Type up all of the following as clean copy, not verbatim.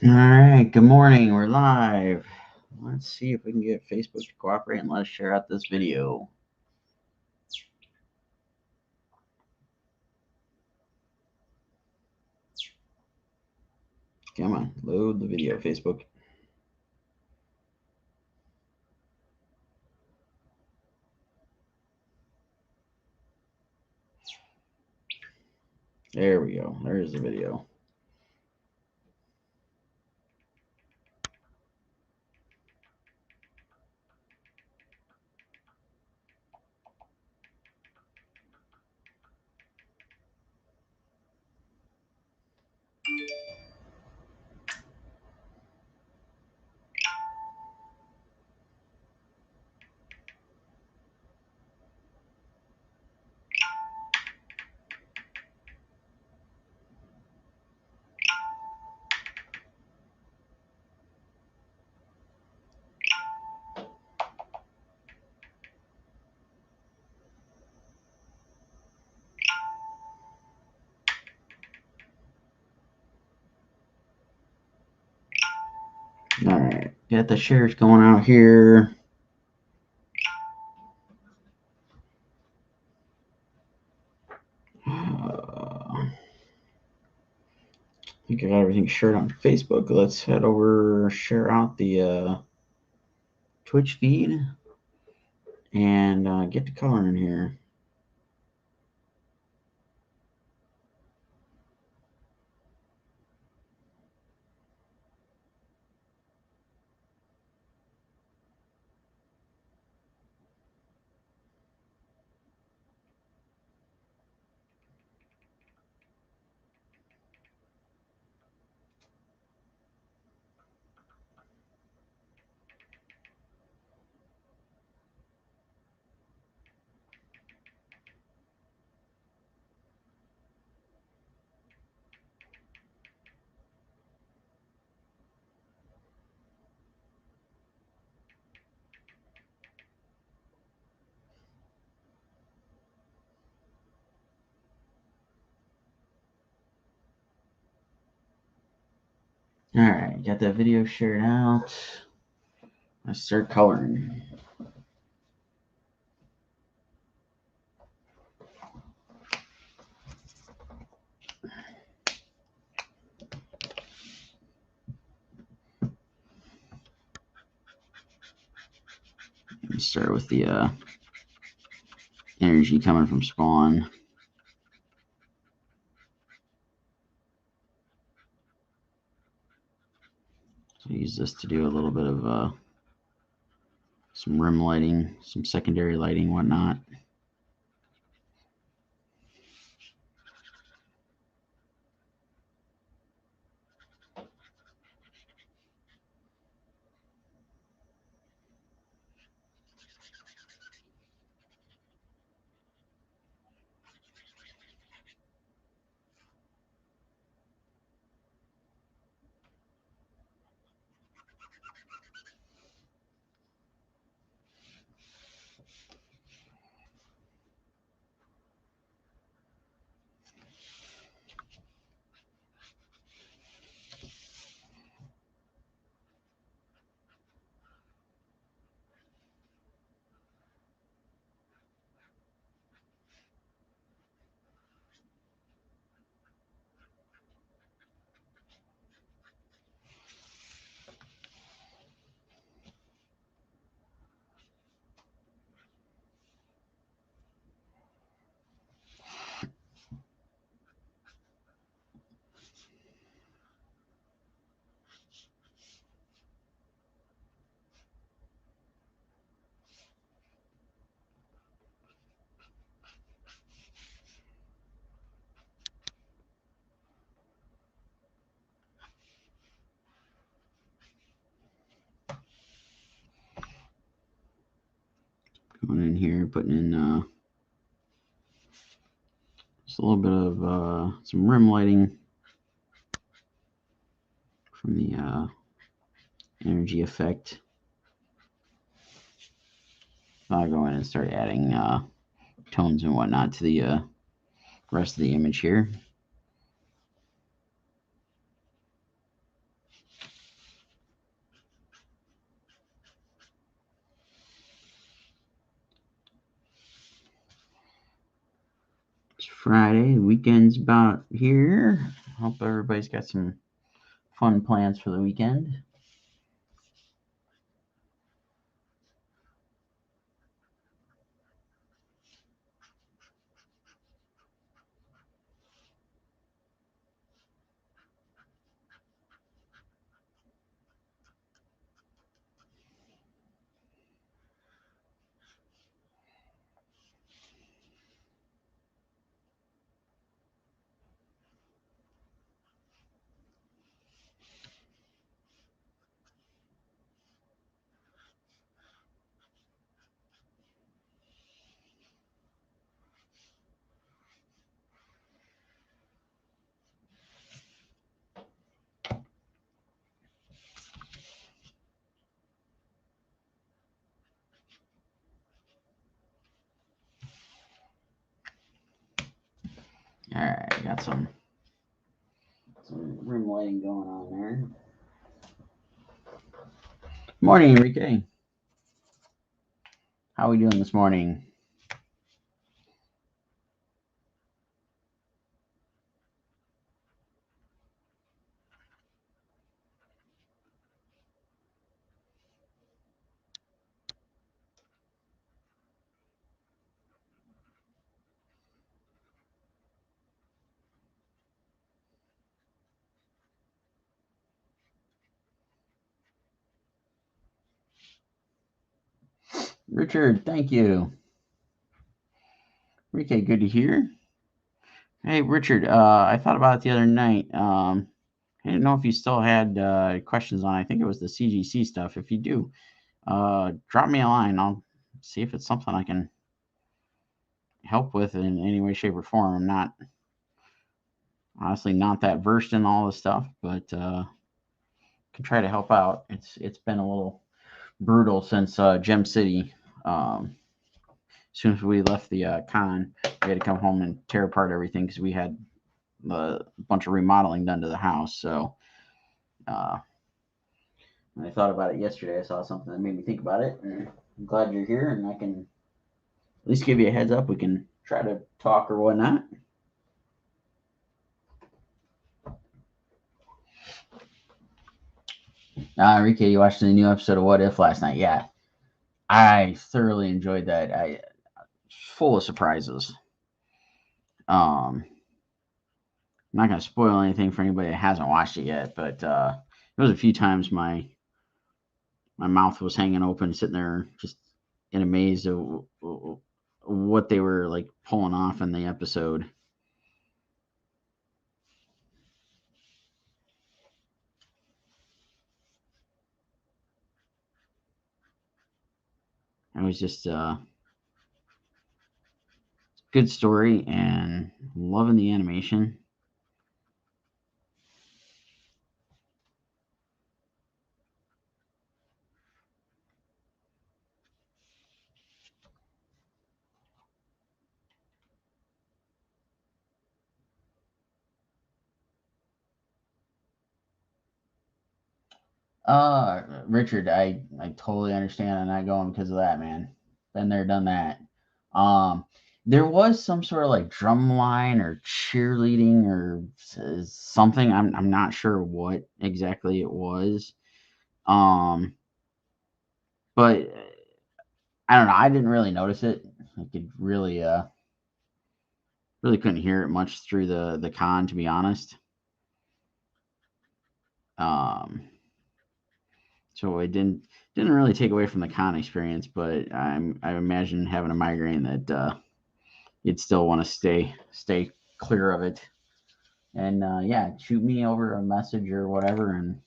All right, good morning. We're live. Let's see if we can get Facebook to cooperate and let us share out this video. Come on, load the video, Facebook. There we go. There's the video. All right, got the shares going out here. I think I got everything shared on Facebook. Let's head over, share out the Twitch feed, and get to coloring here. All right, got that video shared out. Let's start coloring. Start with the energy coming from spawn. So use this to do a little bit of some rim lighting, some secondary lighting, whatnot. Going in here, putting in just a little bit of some rim lighting from the energy effect. I'll go in and start adding tones and whatnot to the rest of the image here. Friday. The weekend's about here. Hope everybody's got some fun plans for the weekend. All right, got some room lighting going on there. Morning, Enrique. How are we doing this morning? Richard, thank you. Enrique, good to hear. Hey, Richard, I thought about it the other night. I didn't know if you still had questions on, I think it was the CGC stuff. If you do, drop me a line. I'll see if it's something I can help with in any way, shape, or form. I'm not, honestly, not that versed in all this stuff, but can try to help out. It's been a little brutal since Gem City. As soon as we left the con, we had to come home and tear apart everything because we had a bunch of remodeling done to the house. So when I thought about it yesterday, I saw something that made me think about it. And I'm glad you're here, and I can at least give you a heads up. We can try to talk or whatnot. Enrique, you watched the new episode of What If last night? Yeah, I thoroughly enjoyed that. I full of surprises. I'm not gonna spoil anything for anybody that hasn't watched it yet, but there was a few times my mouth was hanging open, sitting there just in amaze of what they were like pulling off in the episode. It was just good story and loving the animation. Richard, I totally understand. I'm not going because of that, man. Been there, done that. Um, there was some sort of like drum line or cheerleading or something. I'm not sure what exactly it was. Um, but I don't know. I didn't really notice it. I could really couldn't hear it much through the con, to be honest. Um, so it didn't really take away from the con experience, but I imagine having a migraine that you'd still want to stay clear of it. And yeah, shoot me over a message or whatever, and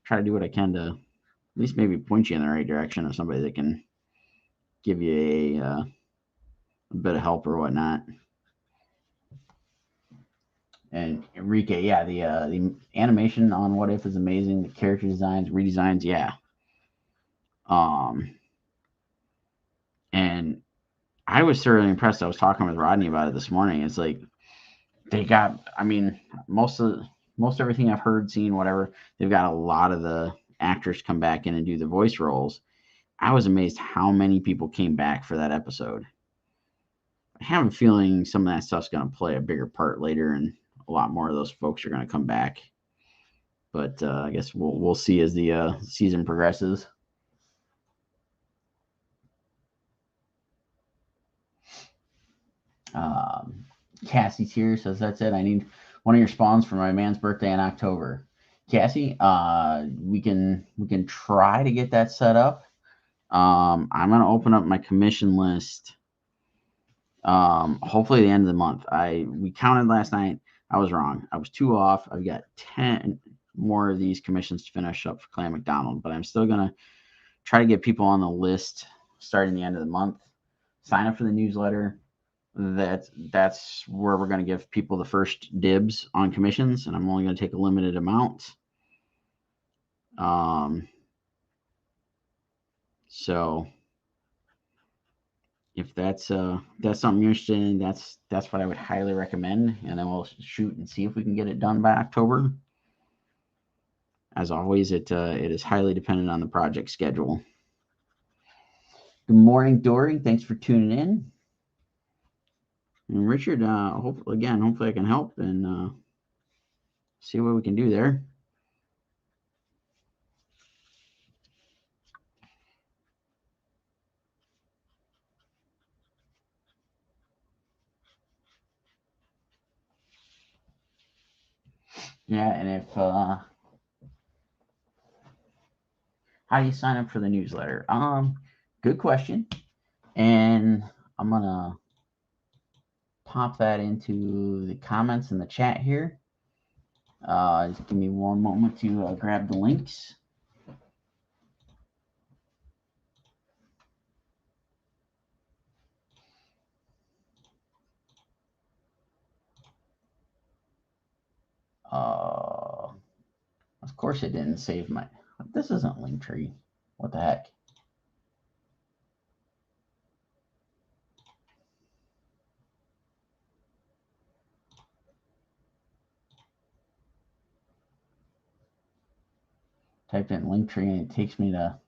try to do what I can to at least maybe point you in the right direction of somebody that can give you a bit of help or whatnot. And Enrique, yeah, the animation on What If is amazing. The character designs, redesigns, yeah. Um, and I was thoroughly impressed. I was talking with Rodney about it this morning. It's like they got, I mean, most everything I've heard, seen, whatever, they've got a lot of the actors come back in and do the voice roles. I was amazed how many people came back for that episode. have a feeling some of that stuff's going to play a bigger part later, and a lot more of those folks are going to come back. But I guess we'll see as the season progresses. Cassie's here, says that's it. I need one of your spawns for my man's birthday in October. Cassie, we can try to get that set up. I'm gonna open up my commission list. Hopefully the end of the month. We counted last night. I was wrong. I was 2 off. I've got 10 more of these commissions to finish up for Clan McDonald, but I'm still gonna try to get people on the list starting the end of the month. Sign up for the newsletter. That's where we're going to give people the first dibs on commissions, and I'm only going to take a limited amount. So if that's something you're interested in, that's what I would highly recommend, and then we'll shoot and see if we can get it done by October. As always, it is highly dependent on the project schedule. Good morning, Dory. Thanks for tuning in. And Richard, hopefully I can help and see what we can do there. Yeah, and if how do you sign up for the newsletter? Good question, and I'm gonna pop that into the comments in the chat here. Just give me one moment to grab the links. Of course it didn't save my. This isn't Linktree. What the heck? Typed in Linktree and it takes me to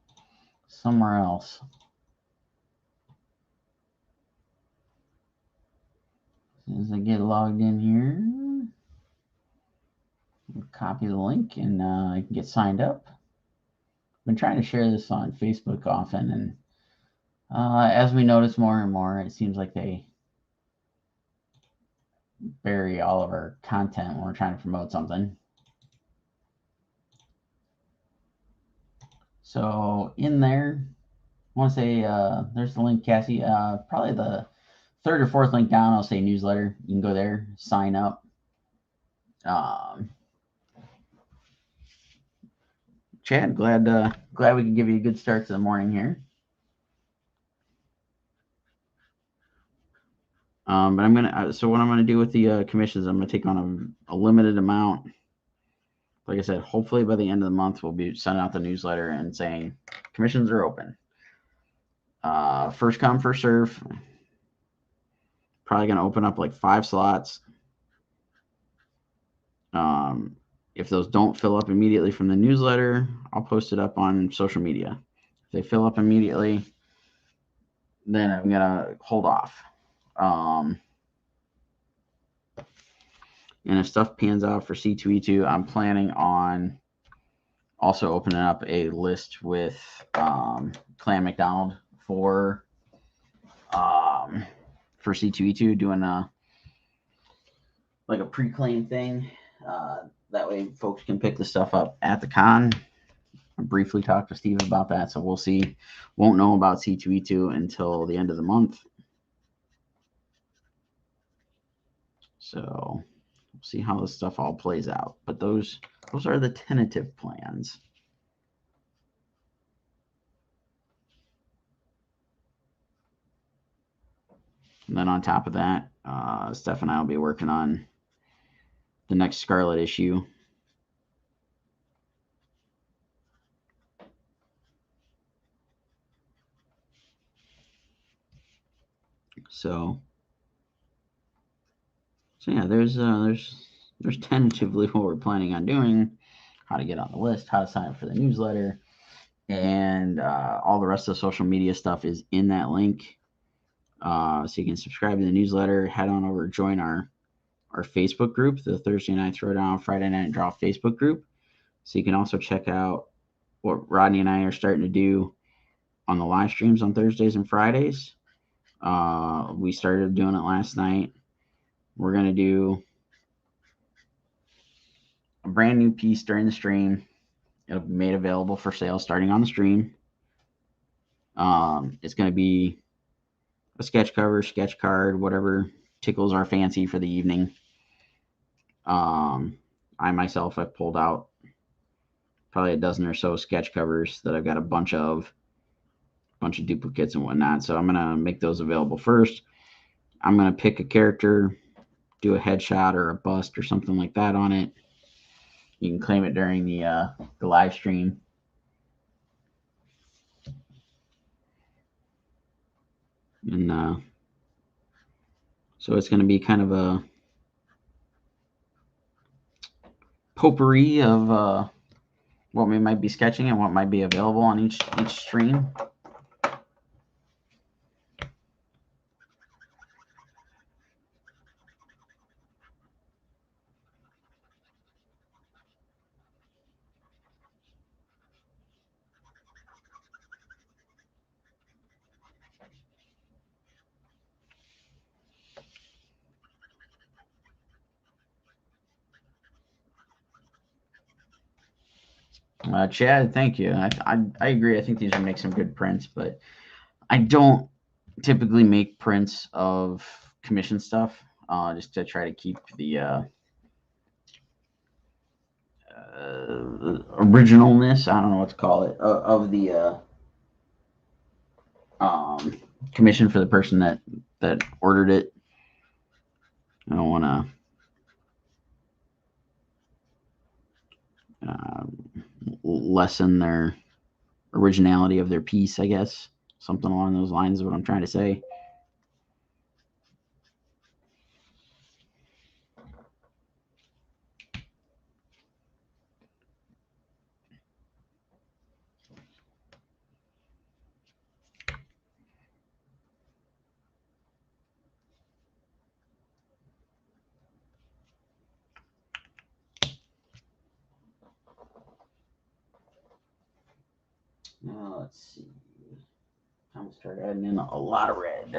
somewhere else. As soon as I get logged in here, copy the link and I can get signed up. I've been trying to share this on Facebook often, and as we notice more and more, it seems like they bury all of our content when we're trying to promote something. So in there, I want to say there's the link, Cassie. Probably the 3rd or 4th link down, I'll say newsletter. You can go there, sign up. Chad, glad we can give you a good start to the morning here. But I'm gonna. So what I'm gonna do with the commissions, I'm gonna take on a limited amount. Like I said, hopefully by the end of the month, we'll be sending out the newsletter and saying commissions are open. First come, first serve. Probably gonna open up like 5 slots. If those don't fill up immediately from the newsletter, I'll post it up on social media. If they fill up immediately, then I'm gonna hold off. And if stuff pans out for C2E2, I'm planning on also opening up a list with Clan McDonald for C2E2, doing a pre-claim thing. That way folks can pick the stuff up at the con. I briefly talked to Steve about that, so we'll see. Won't know about C2E2 until the end of the month. So we'll see how this stuff all plays out. But those are the tentative plans. And then on top of that, Steph and I will be working on the next Scarlet issue. So yeah, there's tentatively what we're planning on doing, how to get on the list, how to sign up for the newsletter, and all the rest of the social media stuff is in that link. So you can subscribe to the newsletter, head on over, join our Facebook group, the Thursday Night Throwdown, Friday Night Draw Facebook group. So you can also check out what Rodney and I are starting to do on the live streams on Thursdays and Fridays. We started doing it last night. We're going to do a brand new piece during the stream. It'll be made available for sale starting on the stream. It's going to be a sketch cover, sketch card, whatever tickles our fancy for the evening. I myself have pulled out probably a dozen or so sketch covers that I've got a bunch of duplicates and whatnot. So I'm going to make those available first. I'm going to pick a character, do a headshot or a bust or something like that on it. You can claim it during the live stream. And so it's going to be kind of a potpourri of what we might be sketching and what might be available on each stream. Chad, thank you. I agree. I think these would make some good prints, but I don't typically make prints of commission stuff, just to try to keep the originalness. I don't know what to call it of the commission for the person that ordered it. I don't want to lessen their originality of their piece, I guess. Something along those lines is what I'm trying to say. Now let's see. Time to start adding in a lot of red.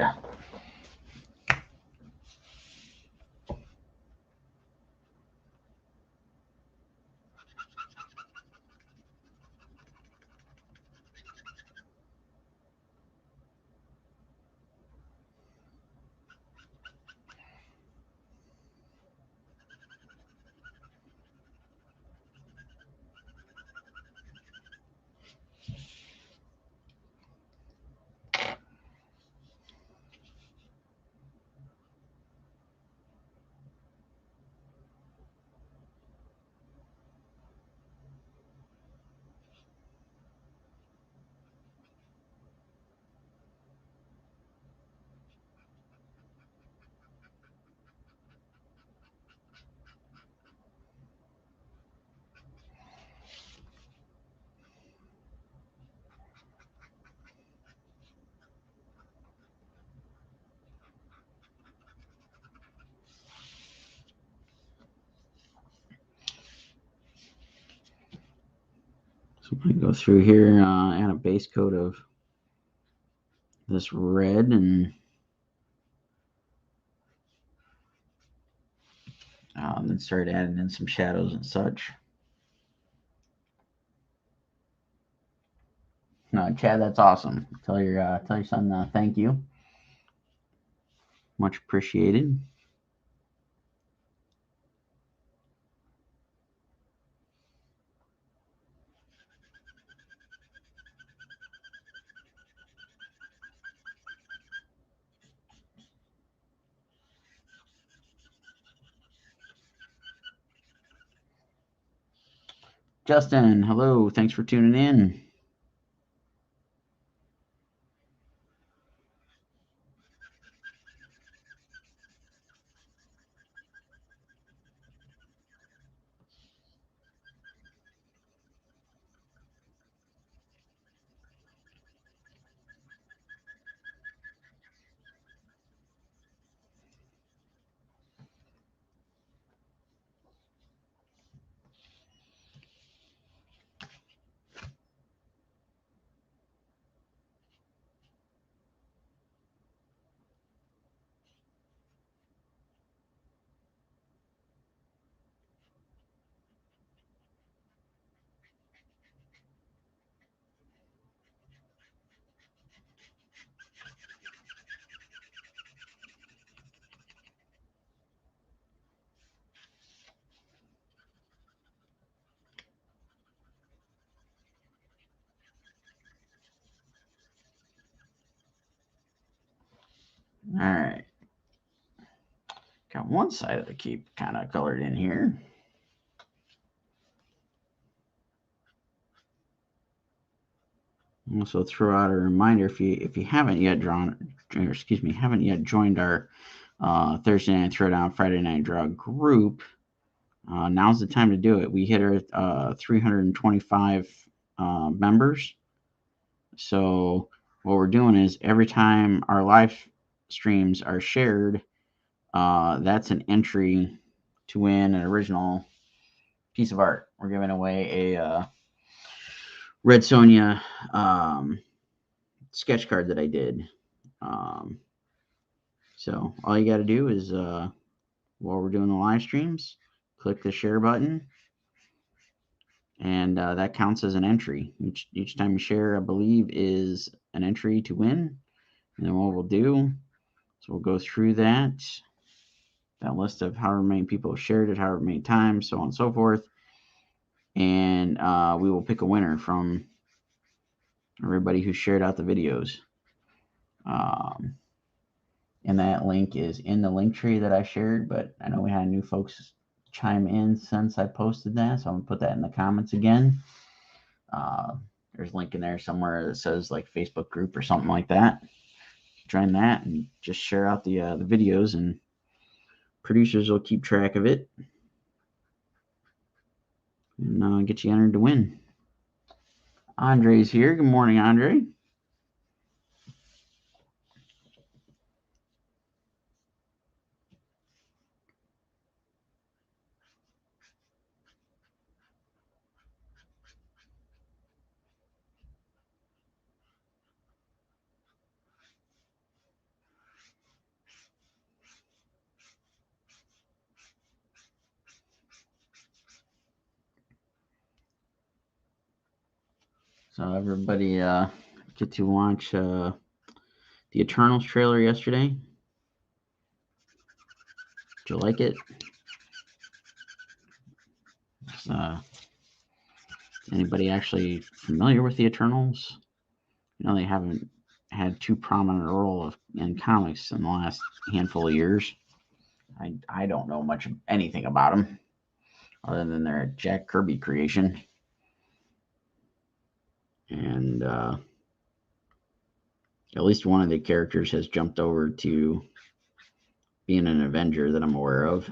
So I'm going to go through here, add a base coat of this red, and then start adding in some shadows and such. No, Chad, that's awesome. Tell your son thank you. Much appreciated. Justin, hello. Thanks for tuning in. All right. Got one side of the cape kind of colored in here. Also throw out a reminder if you haven't yet haven't yet joined our Thursday Night Throwdown, Friday Night Draw group. Now's the time to do it. We hit our 325 members. So what we're doing is every time our live streams are shared, that's an entry to win an original piece of art. We're giving away a Red Sonja sketch card that I did. So all you got to do is while we're doing the live streams, click the share button, and that counts as an entry. Each time you share, I believe, is an entry to win. And then what we'll do is we'll go through that list of however many people have shared it, however many times, so on and so forth, and we will pick a winner from everybody who shared out the videos. And that link is in the link tree that I shared, but I know we had new folks chime in since I posted that, so I'm gonna put that in the comments again. There's a link in there somewhere that says like Facebook group or something like that. Join that and just share out the videos, and producers will keep track of it and get you entered to win. Andre's here. Good morning, Andre. So everybody get to watch the Eternals trailer yesterday. Did you like it? Anybody actually familiar with the Eternals? You know, they haven't had too prominent a role in comics in the last handful of years. I don't know much of anything about them other than they're a Jack Kirby creation. And at least one of the characters has jumped over to being an Avenger that I'm aware of.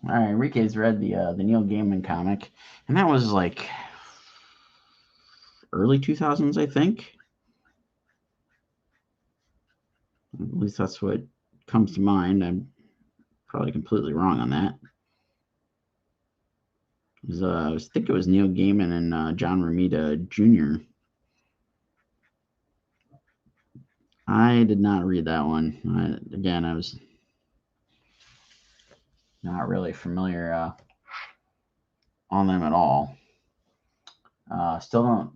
All right, Enrique's read the Neil Gaiman comic, and that was like early 2000s, I think. At least that's what comes to mind. I'm probably completely wrong on that. I think it was Neil Gaiman and John Romita Jr. I did not read that one. I was not really familiar on them at all. Still don't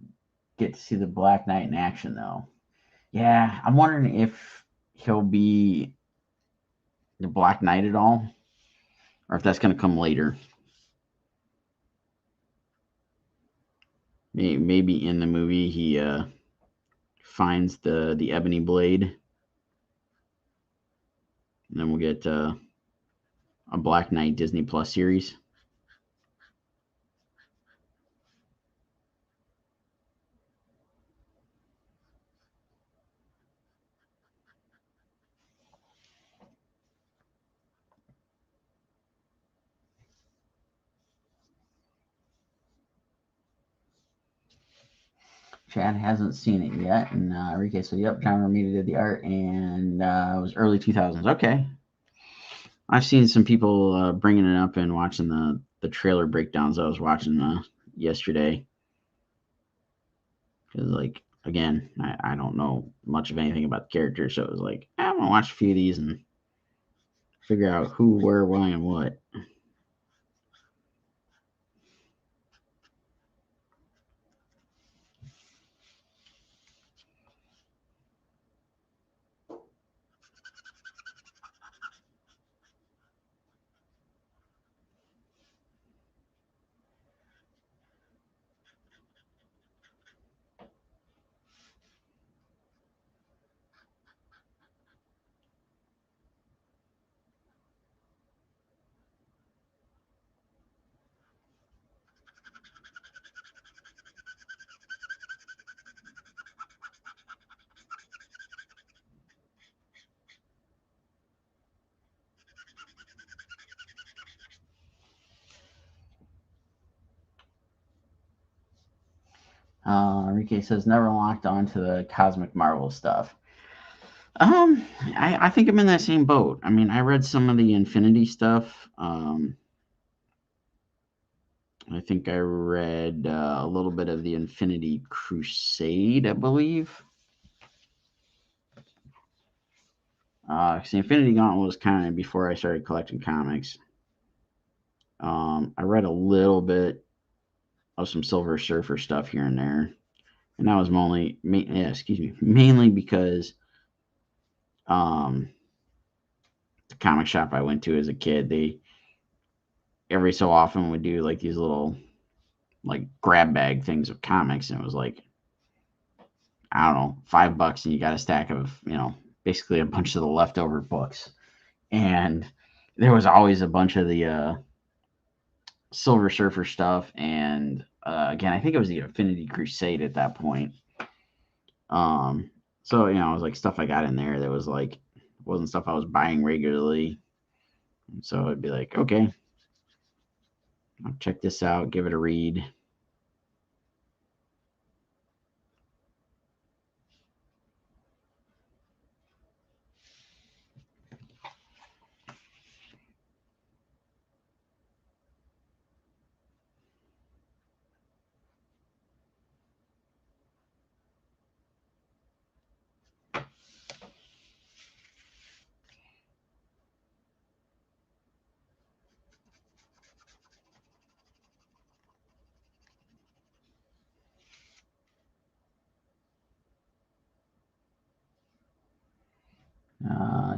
get to see the Black Knight in action, though. Yeah, I'm wondering if he'll be the Black Knight at all, or if that's going to come later. Maybe in the movie he finds the ebony blade, and then we'll get a Black Knight Disney Plus series. Chad hasn't seen it yet, and Enrique said, "Yep, John Romita did the art, and it was early 2000s." Okay, I've seen some people bringing it up and watching the trailer breakdowns I was watching yesterday. Because, like, again, I don't know much of anything about the character, so it was like, I'm going to watch a few of these and figure out who, where, why, and what. Enrique says never locked onto the Cosmic Marvel stuff. I think I'm in that same boat. I mean, I read some of the Infinity stuff. I think I read a little bit of the Infinity Crusade, I believe. The Infinity Gauntlet was kind of before I started collecting comics. I read a little bit of some Silver Surfer stuff here and there, and that was mainly because um, the comic shop I went to as a kid, they every so often would do like these little like grab bag things of comics, and it was like, I don't know, $5, and you got a stack of basically a bunch of the leftover books, and there was always a bunch of the Silver Surfer stuff, and again, I think it was the Infinity Crusade at that point. Um, so it was like stuff I got in there that was like wasn't stuff I was buying regularly. So it'd be like, okay, I'll check this out, give it a read.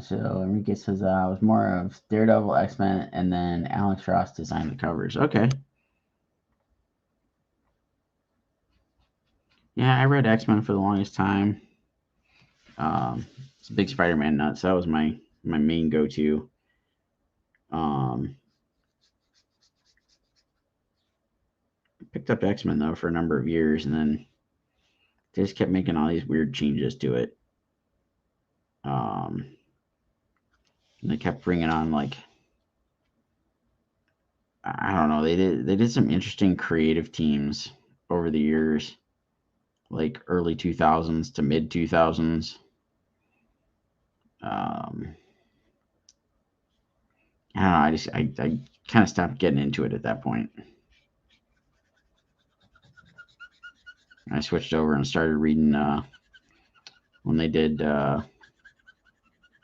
So Enrique says I was more of Daredevil, X-Men, and then Alex Ross designed the covers. Okay. Yeah, I read X-Men for the longest time. It's a big Spider-Man nut, so that was my main go-to. Um, Picked up X-Men though for a number of years, and then they just kept making all these weird changes to it. And they kept bringing on like, I don't know, they did some interesting creative teams over the years, like early 2000s to mid 2000s. Um, I don't know. I kind of stopped getting into it at that point. I switched over and started reading when they did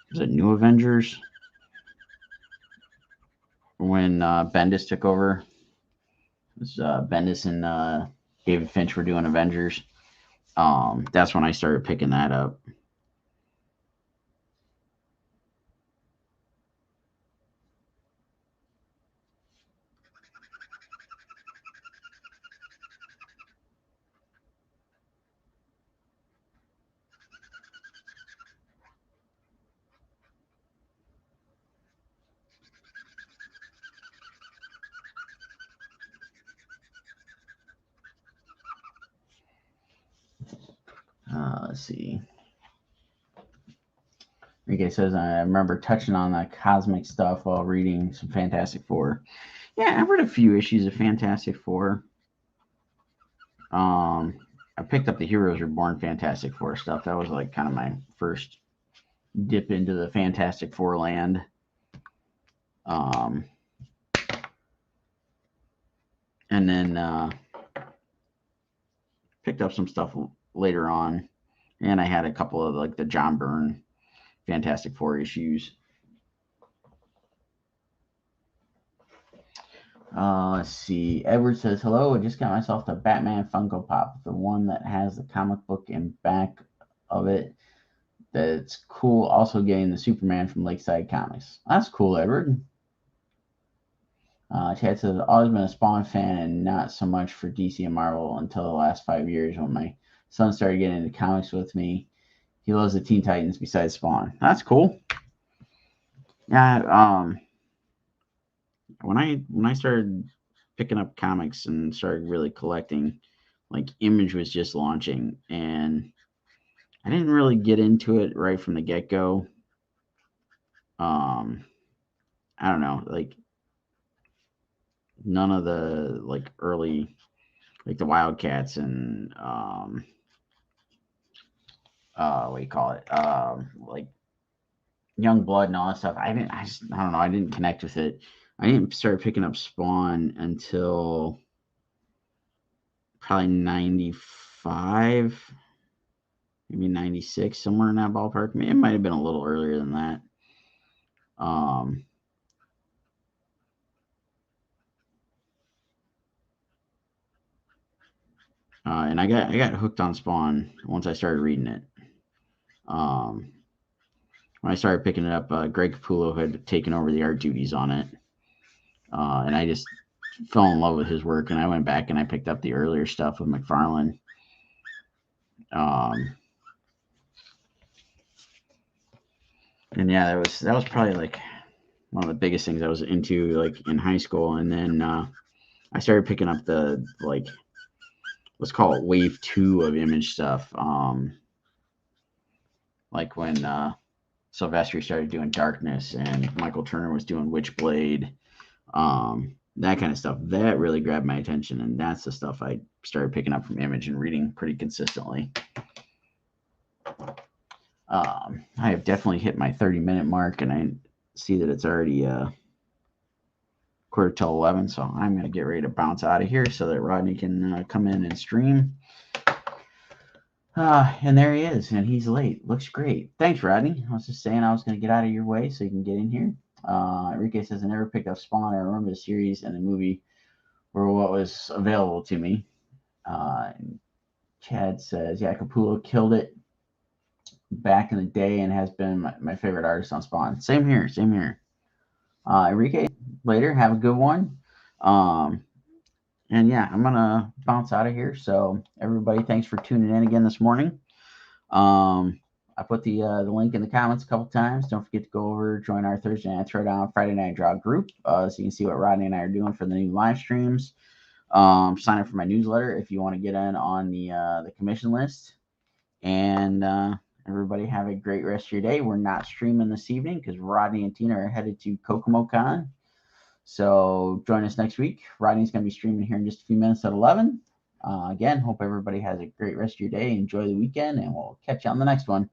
was it New Avengers, when Bendis took over. It was Bendis and David Finch were doing Avengers. That's when I started picking that up. Let's see. Enrique says, I remember touching on the cosmic stuff while reading some Fantastic Four. Yeah, I read a few issues of Fantastic Four. I picked up the Heroes Reborn Fantastic Four stuff. That was like kind of my first dip into the Fantastic Four land. Um, and then picked up some stuff later on, and I had a couple of like the John Byrne Fantastic Four issues. Let's see. Edward says, hello, I just got myself the Batman Funko Pop, the one that has the comic book in back of it. That's cool. Also getting the Superman from Lakeside Comics. That's cool, Edward. Chad says, I've always been a Spawn fan and not so much for DC and Marvel until the last 5 years when my son started getting into comics with me. He loves the Teen Titans besides Spawn. That's cool. Yeah, when I started picking up comics and started really collecting, like Image was just launching, and I didn't really get into it right from the get-go. I don't know, like none of the like early, like the Wildcats and what do you call it, like Young Blood and all that stuff. I don't know, I didn't connect with it. I didn't start picking up Spawn until probably 95, maybe 96, somewhere in that ballpark. It might have been a little earlier than that. And I got hooked on Spawn once I started reading it. When I started picking it up, Greg Capullo had taken over the art duties on it, and I just fell in love with his work. And I went back and I picked up the earlier stuff with McFarlane. And yeah, that was probably like one of the biggest things I was into like in high school. And then I started picking up the like, let's call it wave 2 of Image stuff. Like when Silvestri started doing Darkness and Michael Turner was doing Witchblade, that kind of stuff. That really grabbed my attention, and that's the stuff I started picking up from Image and reading pretty consistently. I have definitely hit my 30-minute mark, and I see that it's already 11:15, so I'm going to get ready to bounce out of here so that Rodney can come in and stream. And there he is, and he's late. Looks great. Thanks, Rodney. I was just saying I was going to get out of your way so you can get in here. Enrique says, I never picked up Spawn. I remember the series and the movie were what was available to me. Chad says, yeah, Capullo killed it back in the day and has been my favorite artist on Spawn. Same here. Enrique, later. Have a good one. And yeah, I'm going to bounce out of here. So everybody, thanks for tuning in again this morning. I put the link in the comments a couple times. Don't forget to go over, join our Thursday Night Throwdown, Friday Night Draw group so you can see what Rodney and I are doing for the new live streams. Sign up for my newsletter if you want to get in on the commission list. And everybody have a great rest of your day. We're not streaming this evening because Rodney and Tina are headed to Kokomo Con. So join us next week. Rodney's going to be streaming here in just a few minutes at 11. Again, hope everybody has a great rest of your day. Enjoy the weekend, and we'll catch you on the next one.